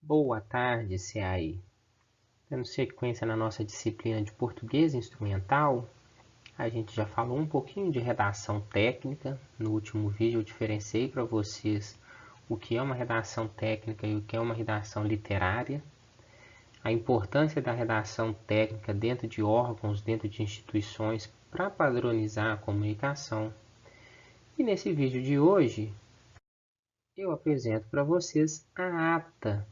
Boa tarde, CAI. Dando sequência na nossa disciplina de português instrumental, a gente já falou um pouquinho de redação técnica. No último vídeo eu diferenciei para vocês o que é uma redação técnica e o que é uma redação literária, a importância da redação técnica dentro de órgãos, dentro de instituições, para padronizar a comunicação. E nesse vídeo de hoje, eu apresento para vocês a ata,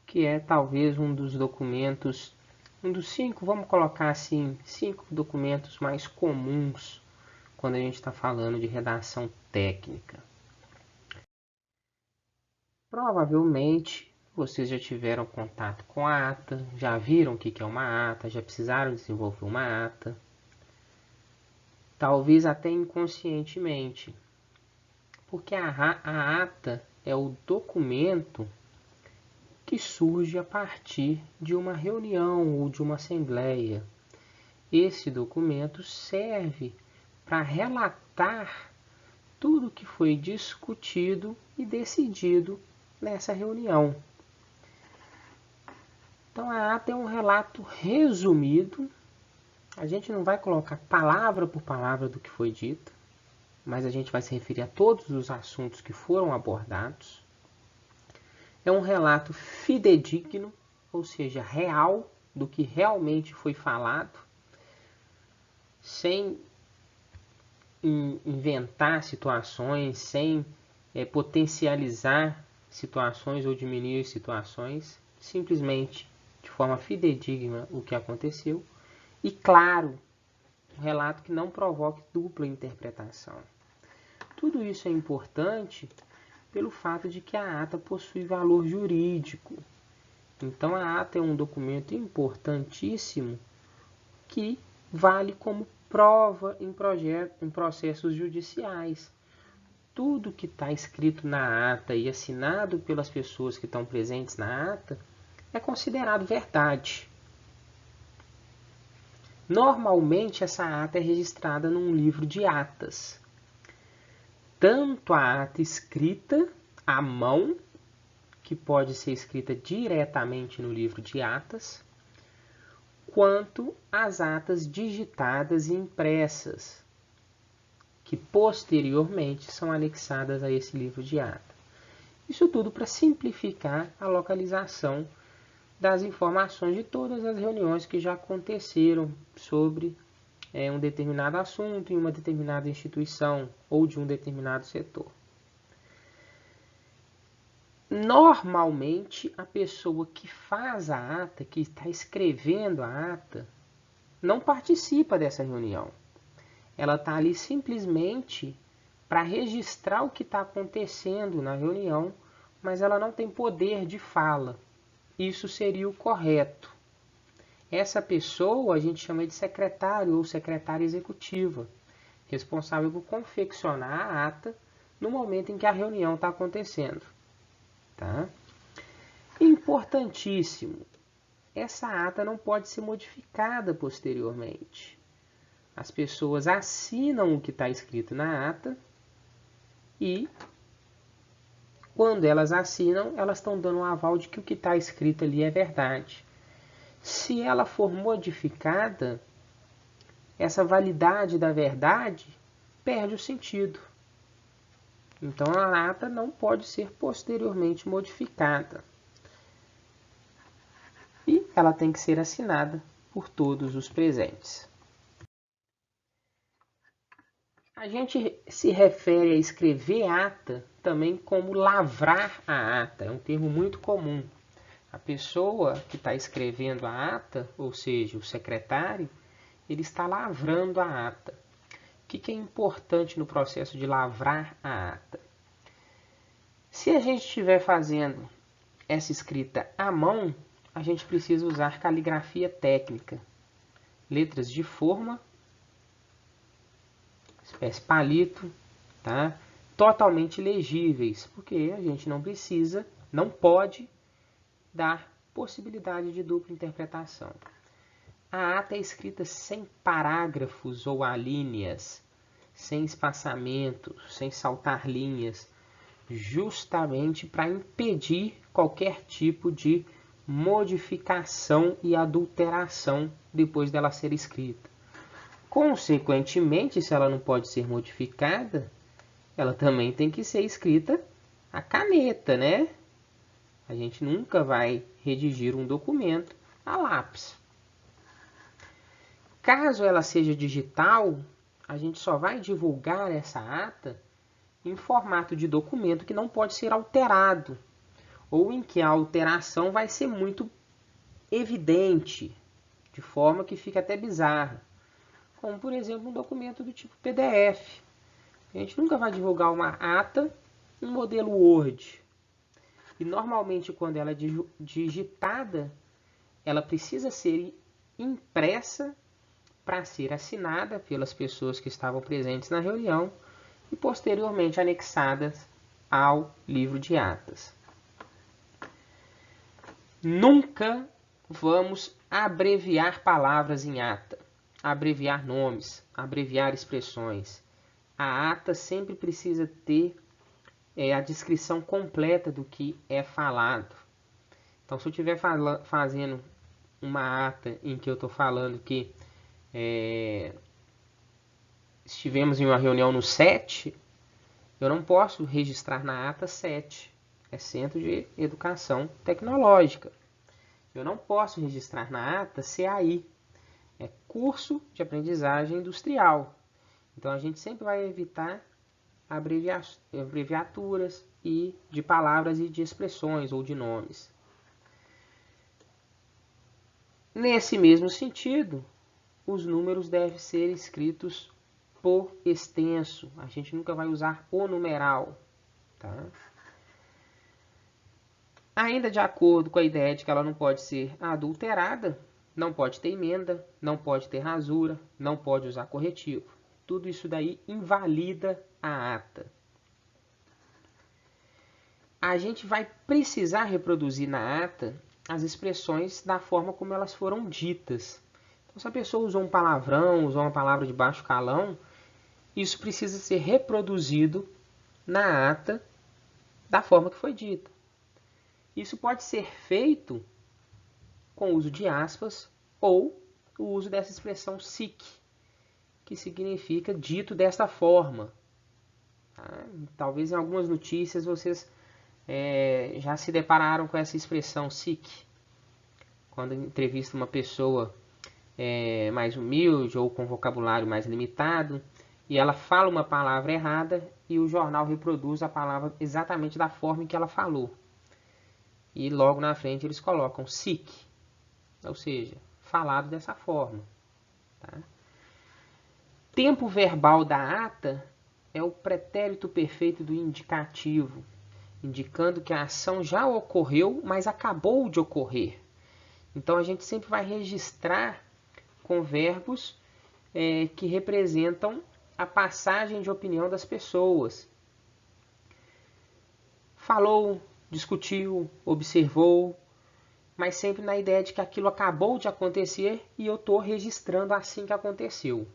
que é talvez um dos documentos, um dos cinco, vamos colocar assim, 5 documentos mais comuns quando a gente está falando de redação técnica. Provavelmente vocês já tiveram contato com a ata, já viram o que é uma ata, já precisaram desenvolver uma ata, talvez até inconscientemente, porque a ata é o documento que surge a partir de uma reunião ou de uma assembleia. Esse documento serve para relatar tudo que foi discutido e decidido nessa reunião. Então a ata é um relato resumido. A gente não vai colocar palavra por palavra do que foi dito, mas a gente vai se referir a todos os assuntos que foram abordados. É um relato fidedigno, ou seja, real, do que realmente foi falado, sem inventar situações, sem potencializar situações ou diminuir situações, simplesmente de forma fidedigna o que aconteceu e, claro, um relato que não provoque dupla interpretação. Tudo isso é importante pelo fato de que a ata possui valor jurídico. Então a ata é um documento importantíssimo que vale como prova em processos judiciais. Tudo que está escrito na ata e assinado pelas pessoas que estão presentes na ata é considerado verdade. Normalmente essa ata é registrada num livro de atas. Tanto a ata escrita à mão, que pode ser escrita diretamente no livro de atas, quanto as atas digitadas e impressas, que posteriormente são anexadas a esse livro de ata. Isso tudo para simplificar a localização das informações de todas as reuniões que já aconteceram sobre um determinado assunto em uma determinada instituição ou de um determinado setor. Normalmente, a pessoa que faz a ata, que está escrevendo a ata, não participa dessa reunião. Ela está ali simplesmente para registrar o que está acontecendo na reunião, mas ela não tem poder de fala. Isso seria o correto. Essa pessoa a gente chama de secretário ou secretária executiva, responsável por confeccionar a ata no momento em que a reunião está acontecendo. Tá? Importantíssimo, essa ata não pode ser modificada posteriormente. As pessoas assinam o que está escrito na ata e, quando elas assinam, elas estão dando um aval de que o que está escrito ali é verdade. Se ela for modificada, essa validade da verdade perde o sentido. Então a ata não pode ser posteriormente modificada. E ela tem que ser assinada por todos os presentes. A gente se refere a escrever ata também como lavrar a ata. É um termo muito comum. A pessoa que está escrevendo a ata, ou seja, o secretário, ele está lavrando a ata. O que é importante no processo de lavrar a ata? Se a gente estiver fazendo essa escrita à mão, a gente precisa usar caligrafia técnica. Letras de forma, espécie palito, tá? Totalmente legíveis, porque a gente não precisa, não pode dar possibilidade de dupla interpretação. A ata é escrita sem parágrafos ou alíneas, sem espaçamentos, sem saltar linhas. justamente para impedir qualquer tipo de modificação e adulteração depois dela ser escrita. Consequentemente, se ela não pode ser modificada, ela também tem que ser escrita a caneta, né? A gente nunca vai redigir um documento a lápis. Caso ela seja digital, a gente só vai divulgar essa ata em formato de documento que não pode ser alterado, ou em que a alteração vai ser muito evidente, de forma que fica até bizarra. Como, por exemplo, um documento do tipo PDF. A gente nunca vai divulgar uma ata em modelo Word. E normalmente, quando ela é digitada, ela precisa ser impressa para ser assinada pelas pessoas que estavam presentes na reunião e posteriormente anexadas ao livro de atas. Nunca vamos abreviar palavras em ata, abreviar nomes, abreviar expressões. A ata sempre precisa ter a descrição completa do que é falado. Então, se eu estiver fazendo uma ata em que eu estou falando que estivemos em uma reunião no SET, eu não posso registrar na ata SET, é Centro de Educação Tecnológica. Eu não posso registrar na ata CAI, é Curso de Aprendizagem Industrial. Então a gente sempre vai evitar abreviaturas e de palavras e de expressões ou de nomes. Nesse mesmo sentido, os números devem ser escritos por extenso. A gente nunca vai usar o numeral. Tá? Ainda de acordo com a ideia de que ela não pode ser adulterada, não pode ter emenda, não pode ter rasura, não pode usar corretivo. Tudo isso daí invalida a ata. A gente vai precisar reproduzir na ata as expressões da forma como elas foram ditas. Então, se a pessoa usou um palavrão, usou uma palavra de baixo calão, isso precisa ser reproduzido na ata da forma que foi dita. Isso pode ser feito com o uso de aspas ou o uso dessa expressão SIC, que significa dito desta forma. Tá? Talvez em algumas notícias vocês já se depararam com essa expressão SIC, quando entrevista uma pessoa mais humilde ou com vocabulário mais limitado, e ela fala uma palavra errada e o jornal reproduz a palavra exatamente da forma em que ela falou. E logo na frente eles colocam SIC, ou seja, falado dessa forma. Tá? Tempo verbal da ata é o pretérito perfeito do indicativo, indicando que a ação já ocorreu, mas acabou de ocorrer. Então a gente sempre vai registrar com verbos que representam a passagem de opinião das pessoas. Falou, discutiu, observou, mas sempre na ideia de que aquilo acabou de acontecer e eu estou registrando assim que aconteceu.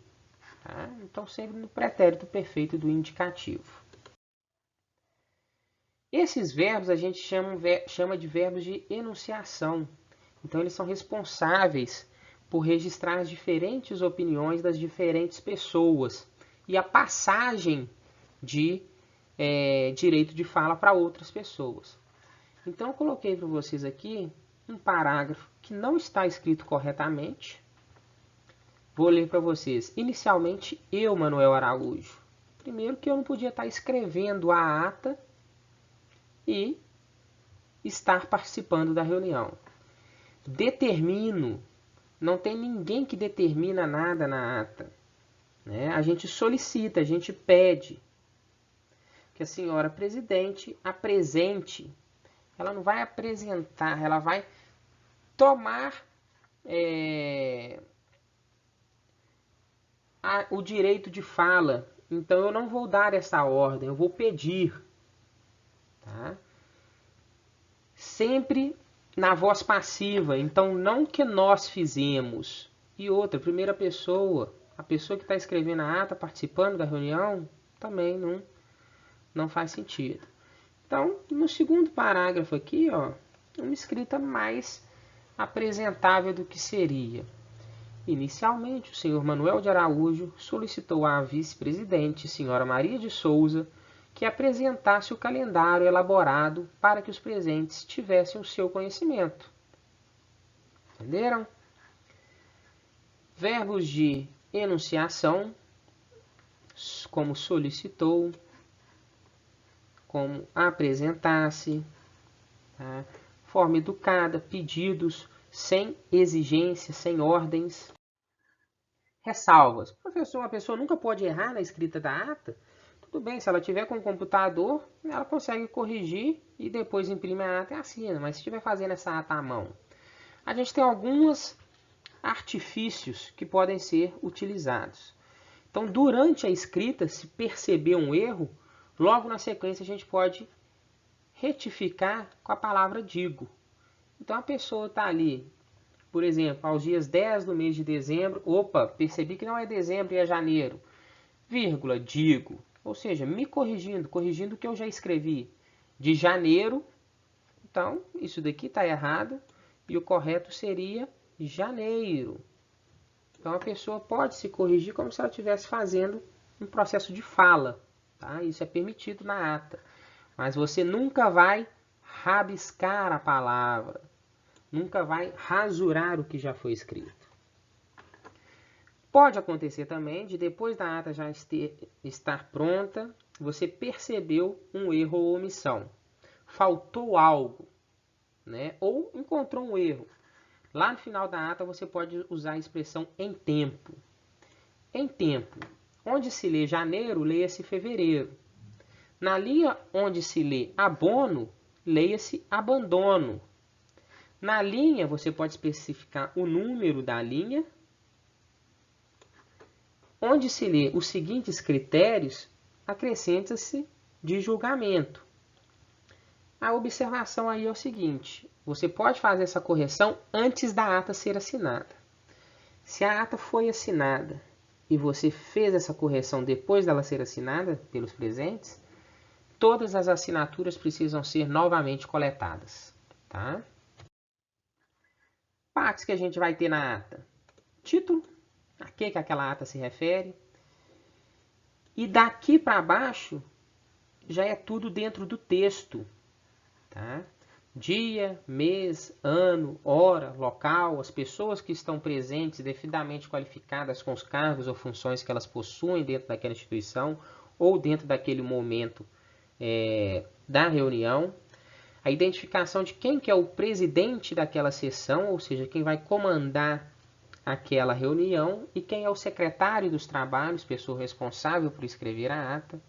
Tá? Então sempre no pretérito perfeito do indicativo. Esses verbos a gente chama de verbos de enunciação. Então eles são responsáveis por registrar as diferentes opiniões das diferentes pessoas e a passagem de direito de fala para outras pessoas. Então eu coloquei para vocês aqui um parágrafo que não está escrito corretamente. Vou ler para vocês. Inicialmente, eu, Manuel Araújo. Primeiro que eu não podia estar escrevendo a ata e estar participando da reunião. Determino. Não tem ninguém que determina nada na ata. Né? A gente solicita, a gente pede que a senhora presidente apresente. Ela não vai apresentar, ela vai tomar o direito de fala. Então eu não vou dar essa ordem, eu vou pedir. Tá? Sempre na voz passiva. Então não que nós fizemos. E outra, primeira pessoa. A pessoa que está escrevendo a ata, participando da reunião, também não faz sentido. Então, no segundo parágrafo aqui, ó, uma escrita mais apresentável do que seria. Inicialmente, o senhor Manuel de Araújo solicitou à vice-presidente, senhora Maria de Souza, que apresentasse o calendário elaborado para que os presentes tivessem o seu conhecimento. Entenderam? Verbos de enunciação, como solicitou, como apresentar-se, tá? Forma educada, pedidos, sem exigências, sem ordens. Ressalvas. Professor, uma pessoa nunca pode errar na escrita da ata? Tudo bem, se ela tiver com o computador, ela consegue corrigir e depois imprime a ata e assina. Mas se estiver fazendo essa ata à mão, a gente tem alguns artifícios que podem ser utilizados. Então, durante a escrita, se perceber um erro, logo na sequência a gente pode retificar com a palavra digo. Então, a pessoa está ali, por exemplo, aos dias 10 do mês de dezembro, opa, percebi que não é dezembro e é janeiro, vírgula, digo. Ou seja, me corrigindo o que eu já escrevi de janeiro. Então, isso daqui está errado e o correto seria janeiro. Então, a pessoa pode se corrigir como se ela estivesse fazendo um processo de fala. Tá? Isso é permitido na ata. Mas você nunca vai rabiscar a palavra. Nunca vai rasurar o que já foi escrito. Pode acontecer também de depois da ata já estar pronta, você percebeu um erro ou omissão. Faltou algo, né? Ou encontrou um erro. Lá no final da ata você pode usar a expressão em tempo. Em tempo. Onde se lê janeiro, leia-se fevereiro. Na linha onde se lê abono, leia-se abandono. Na linha você pode especificar o número da linha. Onde se lê os seguintes critérios, acrescenta-se de julgamento. A observação aí é o seguinte, você pode fazer essa correção antes da ata ser assinada. Se a ata foi assinada e você fez essa correção depois dela ser assinada pelos presentes, todas as assinaturas precisam ser novamente coletadas. Tá? Partes que a gente vai ter na ata. Título. A que aquela ata se refere. E daqui para baixo, já é tudo dentro do texto. Tá? Dia, mês, ano, hora, local, as pessoas que estão presentes, devidamente qualificadas com os cargos ou funções que elas possuem dentro daquela instituição ou dentro daquele momento da reunião. A identificação de quem que é o presidente daquela sessão, ou seja, quem vai comandar aquela reunião, e quem é o secretário dos trabalhos, pessoa responsável por escrever a ata,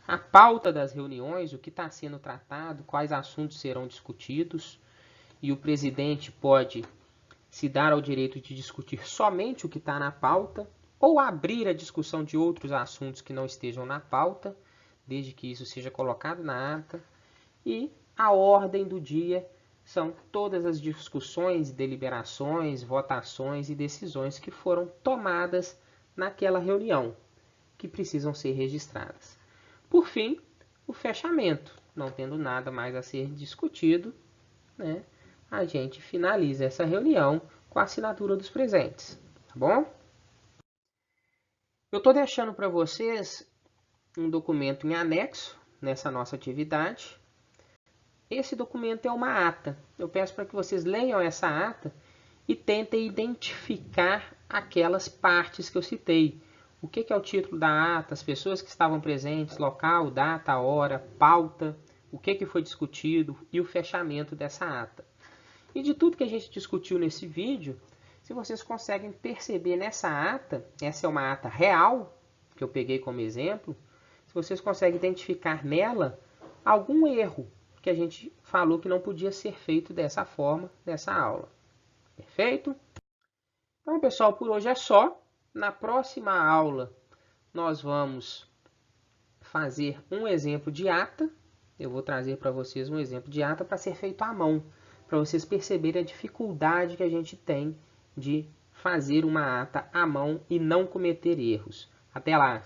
a pauta das reuniões, o que está sendo tratado, quais assuntos serão discutidos, e o presidente pode se dar ao direito de discutir somente o que está na pauta, ou abrir a discussão de outros assuntos que não estejam na pauta, desde que isso seja colocado na ata, e a ordem do dia são todas as discussões, deliberações, votações e decisões que foram tomadas naquela reunião, que precisam ser registradas. Por fim, o fechamento. Não tendo nada mais a ser discutido, né, a gente finaliza essa reunião com a assinatura dos presentes. Tá bom? Eu estou deixando para vocês um documento em anexo nessa nossa atividade. Esse documento é uma ata. Eu peço para que vocês leiam essa ata e tentem identificar aquelas partes que eu citei. O que é o título da ata, as pessoas que estavam presentes, local, data, hora, pauta, o que foi discutido e o fechamento dessa ata. E de tudo que a gente discutiu nesse vídeo, se vocês conseguem perceber nessa ata, essa é uma ata real, que eu peguei como exemplo, se vocês conseguem identificar nela algum erro que a gente falou que não podia ser feito dessa forma, nessa aula. Perfeito? Então, pessoal, por hoje é só. Na próxima aula, nós vamos fazer um exemplo de ata. Eu vou trazer para vocês um exemplo de ata para ser feito à mão, para vocês perceberem a dificuldade que a gente tem de fazer uma ata à mão e não cometer erros. Até lá!